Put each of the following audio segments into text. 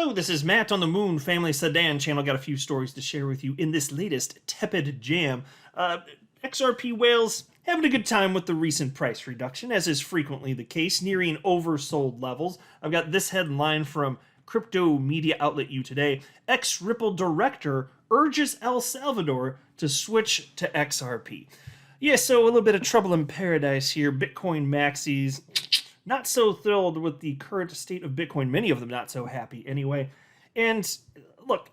Hello, this is Matt on the Moon Family Sedan channel. Got a few stories to share with you in this latest tepid jam. XRP whales having a good time with the recent price reduction, as is frequently the case, nearing oversold levels. I've got this headline from crypto media outlet U Today. Ex-Ripple director urges El Salvador to switch to XRP. Yeah, so a little bit of trouble in paradise here. Bitcoin maxis not so thrilled with the current state of Bitcoin. Many of them not so happy anyway. And look,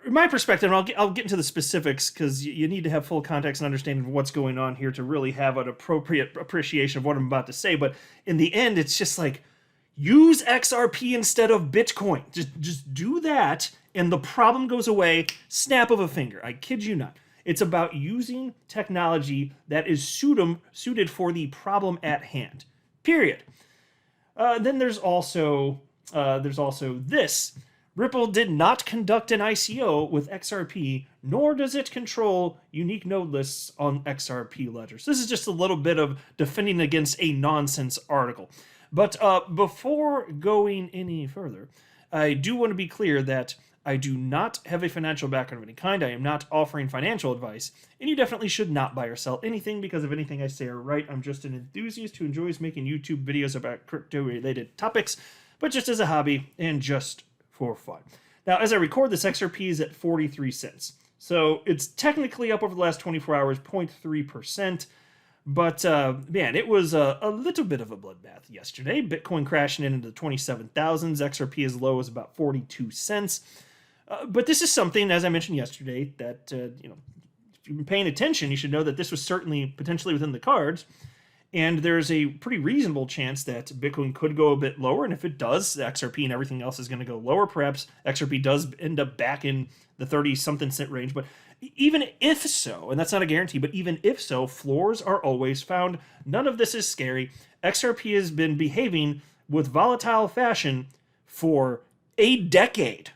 in my perspective, and I'll get into the specifics because you need to have full context and understanding of what's going on here to really have an appropriate appreciation of what I'm about to say. But in the end, it's just like, use XRP instead of Bitcoin. Just do that, and the problem goes away. Snap of a finger. I kid you not. It's about using technology that is suited for the problem at hand. Period. Then there's also this. Ripple did not conduct an ICO with XRP, nor does it control unique node lists on XRP ledgers. This is just a little bit of defending against a nonsense article. But before going any further, I do want to be clear that I do not have a financial background of any kind. I am not offering financial advice, and you definitely should not buy or sell anything because of anything I say or write. I'm just an enthusiast who enjoys making YouTube videos about crypto-related topics, but just as a hobby and just for fun. Now, as I record this, XRP is at 43 cents. So it's technically up over the last 24 hours, 0.3%. But, man, it was a little bit of a bloodbath yesterday. Bitcoin crashing into the 27,000s. XRP as low as about 42 cents. But this is something, as I mentioned yesterday, that, if you've been paying attention, you should know that this was certainly potentially within the cards. And there's a pretty reasonable chance that Bitcoin could go a bit lower. And if it does, the XRP and everything else is going to go lower. Perhaps XRP does end up back in the 30-something cent range. But even if so, and that's not a guarantee, but even if so, floors are always found. None of this is scary. XRP has been behaving with volatile fashion for a decade.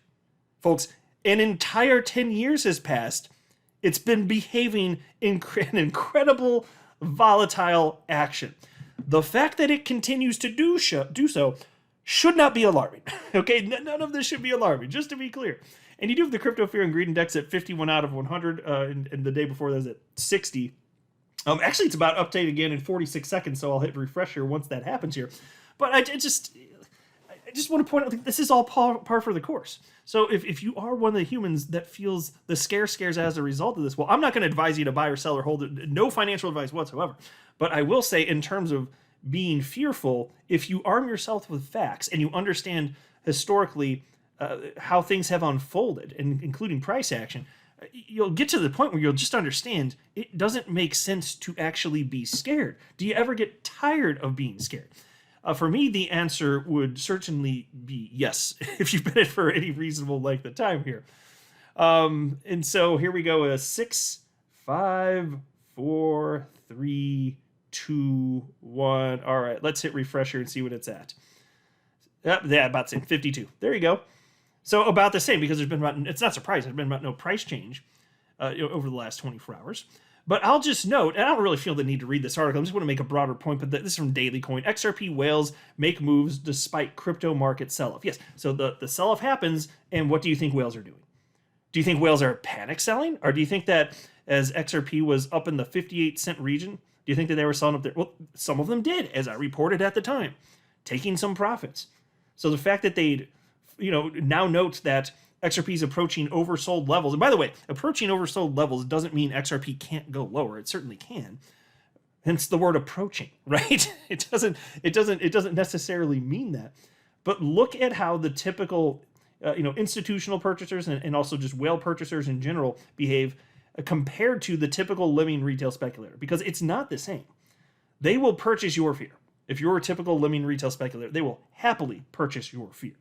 Folks, an entire 10 years has passed. It's been behaving in an incredible volatile action. The fact that it continues to do so should not be alarming. Okay, none of this should be alarming, just to be clear. And you do have the Crypto Fear and Greed Index at 51 out of 100, and the day before that was at 60. Actually, it's about update again in 46 seconds, so I'll hit refresh here once that happens here. But I just want to point out, this is all par for the course. So if you are one of the humans that feels the scares as a result of this, well, I'm not going to advise you to buy or sell or hold it. No financial advice whatsoever. But I will say, in terms of being fearful, if you arm yourself with facts and you understand historically how things have unfolded, including price action, you'll get to the point where you'll just understand it doesn't make sense to actually be scared. Do you ever get tired of being scared? For me, the answer would certainly be yes, if you've been in it for any reasonable length of time here. And so here we go, 6, 5, 4, 3, 2, 1. All right, let's hit refresh here and see what it's at. Yep, yeah, about the same, 52. There you go. So about the same, because there's been about, it's not surprising, there's been about no price change over the last 24 hours. But I'll just note, and I don't really feel the need to read this article, I just want to make a broader point, but this is from Daily Coin. XRP whales make moves despite crypto market sell-off. Yes, so the sell-off happens, and what do you think whales are doing? Do you think whales are panic selling? Or do you think that as XRP was up in the 58-cent region, do you think that they were selling up there? Well, some of them did, as I reported at the time, taking some profits. So the fact that they now note that XRP is approaching oversold levels. And by the way, approaching oversold levels doesn't mean XRP can't go lower. It certainly can. Hence the word approaching, right? It doesn't necessarily mean that. But look at how the typical institutional purchasers and also just whale purchasers in general behave compared to the typical living retail speculator, because it's not the same. They will purchase your fear. If you're a typical living retail speculator, they will happily purchase your fear.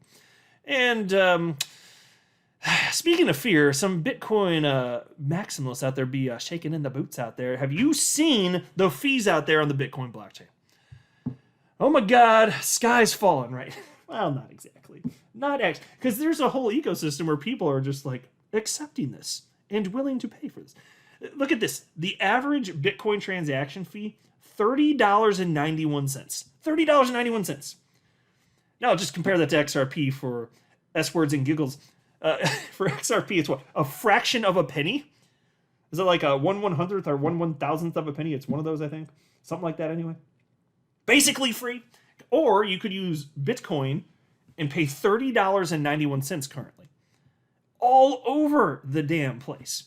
And speaking of fear, some Bitcoin maximalists out there be shaking in the boots out there. Have you seen the fees out there on the Bitcoin blockchain? Oh my God, sky's falling, right? Well, not exactly. Not actually, because there's a whole ecosystem where people are just like accepting this and willing to pay for this. Look at this. The average Bitcoin transaction fee, $30.91. $30.91. Now, just compare that to XRP for S words and giggles. For XRP, it's what? A fraction of a penny? Is it like a 1/100th or 1/1000th of a penny? It's one of those, I think. Something like that anyway. Basically free. Or you could use Bitcoin and pay $30.91 currently. All over the damn place.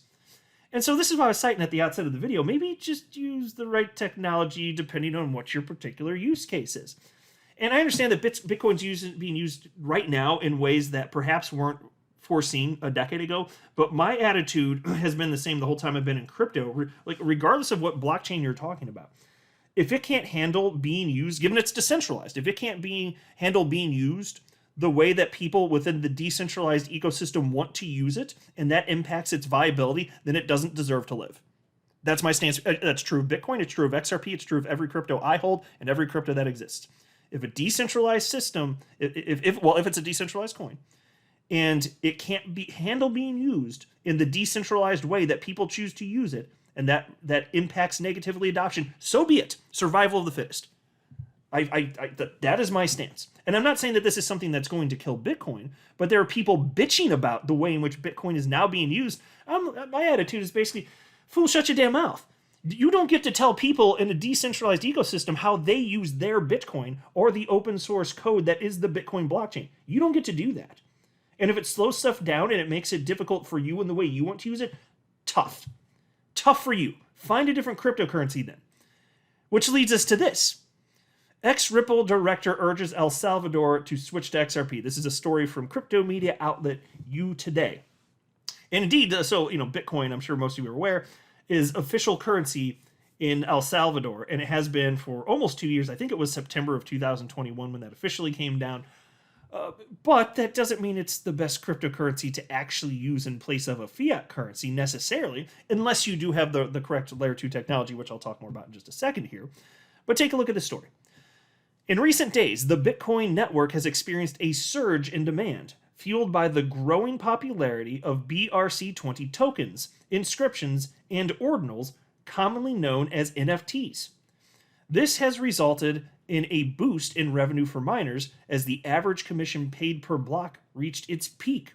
And so this is what I was citing at the outset of the video. Maybe just use the right technology depending on what your particular use case is. And I understand that Bitcoin's being used right now in ways that perhaps weren't foreseen a decade ago, but my attitude has been the same the whole time I've been in crypto, like regardless of what blockchain you're talking about. If it can't handle being used, given it's decentralized, if it can't handle being used the way that people within the decentralized ecosystem want to use it, and that impacts its viability, then it doesn't deserve to live. That's my stance. That's true of Bitcoin, it's true of XRP, it's true of every crypto I hold and every crypto that exists. If a decentralized system, if it's a decentralized coin, and it can't handle being used in the decentralized way that people choose to use it, and that impacts negatively adoption, so be it. Survival of the fittest. That is my stance. And I'm not saying that this is something that's going to kill Bitcoin, but there are people bitching about the way in which Bitcoin is now being used. My attitude is basically, fool, shut your damn mouth. You don't get to tell people in a decentralized ecosystem how they use their Bitcoin or the open source code that is the Bitcoin blockchain. You don't get to do that. And if it slows stuff down and it makes it difficult for you in the way you want to use it, tough. Tough for you. Find a different cryptocurrency then. Which leads us to this. Ex-Ripple director urges El Salvador to switch to XRP. This is a story from crypto media outlet You Today. And indeed, so, Bitcoin, I'm sure most of you are aware, is official currency in El Salvador. And it has been for almost 2 years. I think it was September of 2021 when that officially came down. But that doesn't mean it's the best cryptocurrency to actually use in place of a fiat currency necessarily, unless you do have the correct layer 2 technology, which I'll talk more about in just a second here. But take a look at this story. In recent days, the Bitcoin network has experienced a surge in demand, fueled by the growing popularity of BRC20 tokens, inscriptions, and ordinals, commonly known as NFTs. This has resulted in a boost in revenue for miners as the average commission paid per block reached its peak.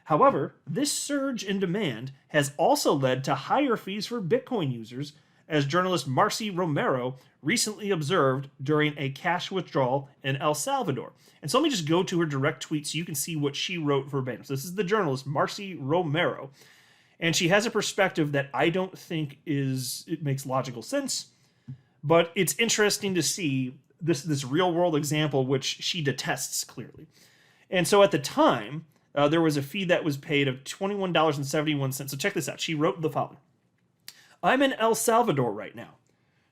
However, this surge in demand has also led to higher fees for Bitcoin users, as journalist Marcy Romero recently observed during a cash withdrawal in El Salvador. And so let me just go to her direct tweet so you can see what she wrote verbatim. So this is the journalist Marcy Romero, and she has a perspective that I don't think it makes logical sense, but it's interesting to see this real world example, which she detests clearly. And so at the time, there was a fee that was paid of $21.71. So check this out. She wrote the following. I'm in El Salvador right now.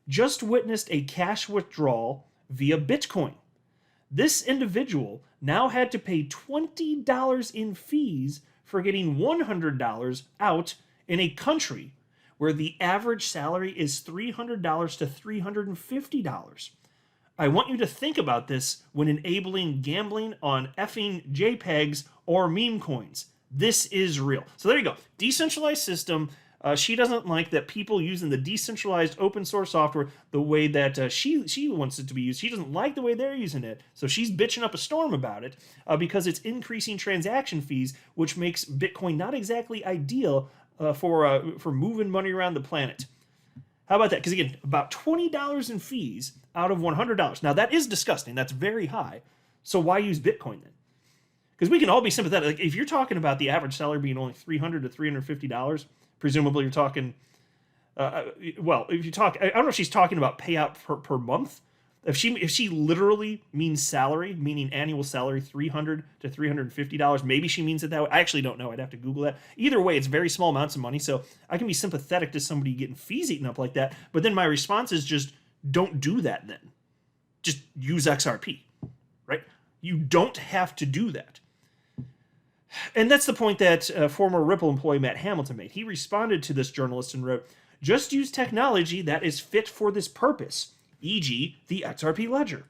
Just witnessed a cash withdrawal via Bitcoin. This individual now had to pay $20 in fees for getting $100 out in a country where the average salary is $300 to $350. I want you to think about this when enabling gambling on effing JPEGs or meme coins. This is real. So there you go. Decentralized system. She doesn't like that people using the decentralized open source software the way that she wants it to be used. She doesn't like the way they're using it, so she's bitching up a storm about it because it's increasing transaction fees, which makes Bitcoin not exactly ideal for moving money around the planet. How about that? Because again, about $20 in fees out of $100. Now that is disgusting. That's very high. So why use Bitcoin then? Because we can all be sympathetic. Like if you're talking about the average salary being only $300 to $350. Presumably you're talking, if you talk, I don't know if she's talking about payout per month. If she literally means salary, meaning annual salary, $300 to $350, maybe she means it that way. I actually don't know. I'd have to Google that. Either way, it's very small amounts of money, so I can be sympathetic to somebody getting fees eaten up like that. But then my response is just don't do that then. Just use XRP, right? You don't have to do that. And that's the point that former Ripple employee Matt Hamilton made. He responded to this journalist and wrote, just use technology that is fit for this purpose, e.g. the XRP ledger.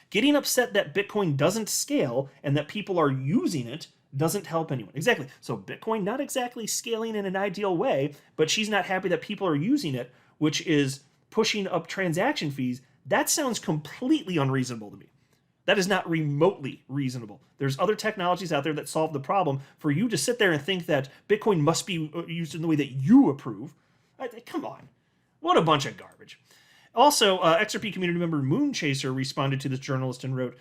Getting upset that Bitcoin doesn't scale and that people are using it doesn't help anyone. Exactly. So Bitcoin not exactly scaling in an ideal way, but she's not happy that people are using it, which is pushing up transaction fees. That sounds completely unreasonable to me. That is not remotely reasonable. There's other technologies out there that solve the problem. For you to sit there and think that Bitcoin must be used in the way that you approve, come on. What a bunch of garbage. Also, XRP community member Moonchaser responded to this journalist and wrote,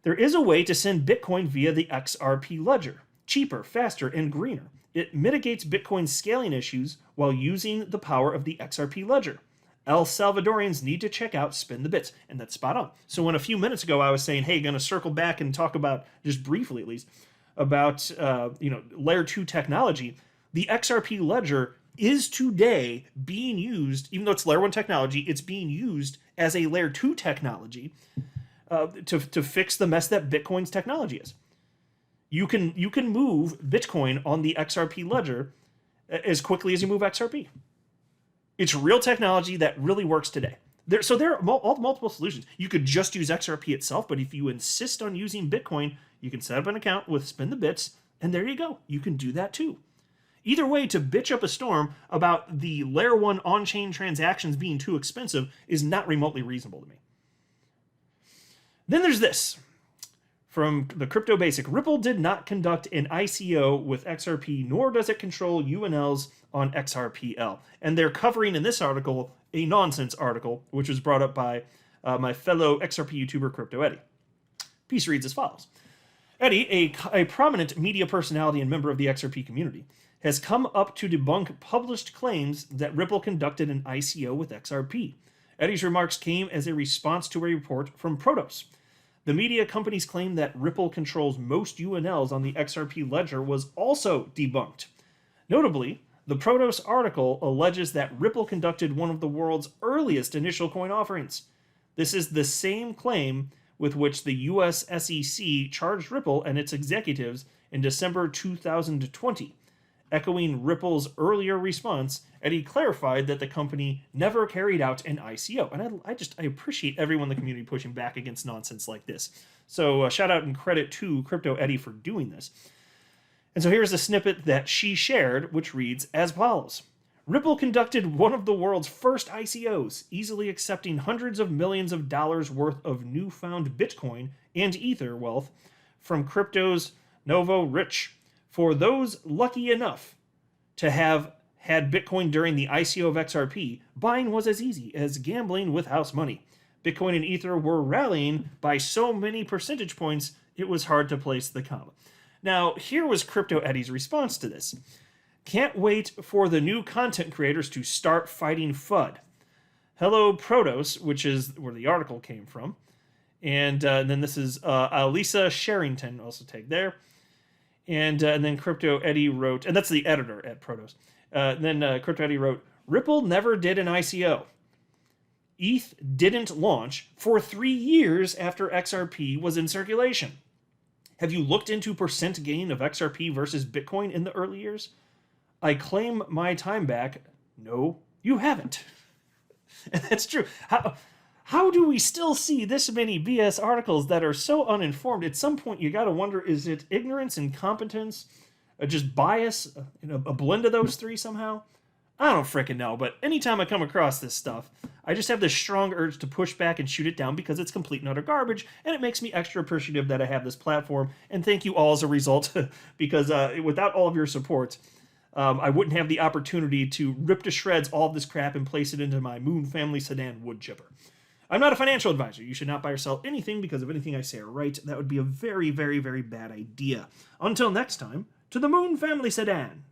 there is a way to send Bitcoin via the XRP ledger. Cheaper, faster, and greener. It mitigates Bitcoin's scaling issues while using the power of the XRP ledger. El Salvadorians need to check out Spin the Bits, and that's spot on. So when a few minutes ago I was saying, hey, going to circle back and talk about, just briefly at least, about layer 2 technology, the XRP ledger is today being used, even though it's layer 1 technology, it's being used as a layer 2 technology to fix the mess that Bitcoin's technology is. You can move Bitcoin on the XRP ledger as quickly as you move XRP. It's real technology that really works today. There are multiple solutions. You could just use XRP itself, but if you insist on using Bitcoin, you can set up an account with Spin the Bits, and there you go. You can do that too. Either way, to bitch up a storm about the layer 1 on-chain transactions being too expensive is not remotely reasonable to me. Then there's this. From the Crypto Basic, Ripple did not conduct an ICO with XRP, nor does it control UNLs on XRPL. And they're covering in this article a nonsense article, which was brought up by my fellow XRP YouTuber, Crypto Eddie. Piece reads as follows. Eddie, a prominent media personality and member of the XRP community, has come up to debunk published claims that Ripple conducted an ICO with XRP. Eddie's remarks came as a response to a report from Protos. The media company's claim that Ripple controls most UNLs on the XRP ledger was also debunked. Notably, the Protos article alleges that Ripple conducted one of the world's earliest initial coin offerings. This is the same claim with which the US SEC charged Ripple and its executives in December 2020. Echoing Ripple's earlier response, Eddie clarified that the company never carried out an ICO. And I appreciate everyone in the community pushing back against nonsense like this. So shout out and credit to Crypto Eddie for doing this. And so here's a snippet that she shared, which reads as follows. Ripple conducted one of the world's first ICOs, easily accepting hundreds of millions of dollars worth of newfound Bitcoin and Ether wealth from crypto's Novo Rich. For those lucky enough to have had Bitcoin during the ICO of XRP, buying was as easy as gambling with house money. Bitcoin and Ether were rallying by so many percentage points, it was hard to place the comma. Now, here was Crypto Eddie's response to this. Can't wait for the new content creators to start fighting FUD. Hello, Protos, which is where the article came from. And then this is Alisa Sherrington, also tagged there. And then Crypto Eddie wrote, and that's the editor at Protos. Then Crypto Eddie wrote, Ripple never did an ICO. ETH didn't launch for 3 years after XRP was in circulation. Have you looked into percent gain of XRP versus Bitcoin in the early years? I claim my time back. No, you haven't. And that's true. How do we still see this many BS articles that are so uninformed? At some point, you got to wonder, is it ignorance, incompetence, just bias, a blend of those three somehow? I don't frickin' know, but anytime I come across this stuff, I just have this strong urge to push back and shoot it down because it's complete and utter garbage, and it makes me extra appreciative that I have this platform, and thank you all as a result, because without all of your support, I wouldn't have the opportunity to rip to shreds all of this crap and place it into my Moon Family Sedan wood chipper. I'm not a financial advisor. You should not buy or sell anything because of anything I say or write. That would be a very, very, very bad idea. Until next time, to the Moon Family Sedan.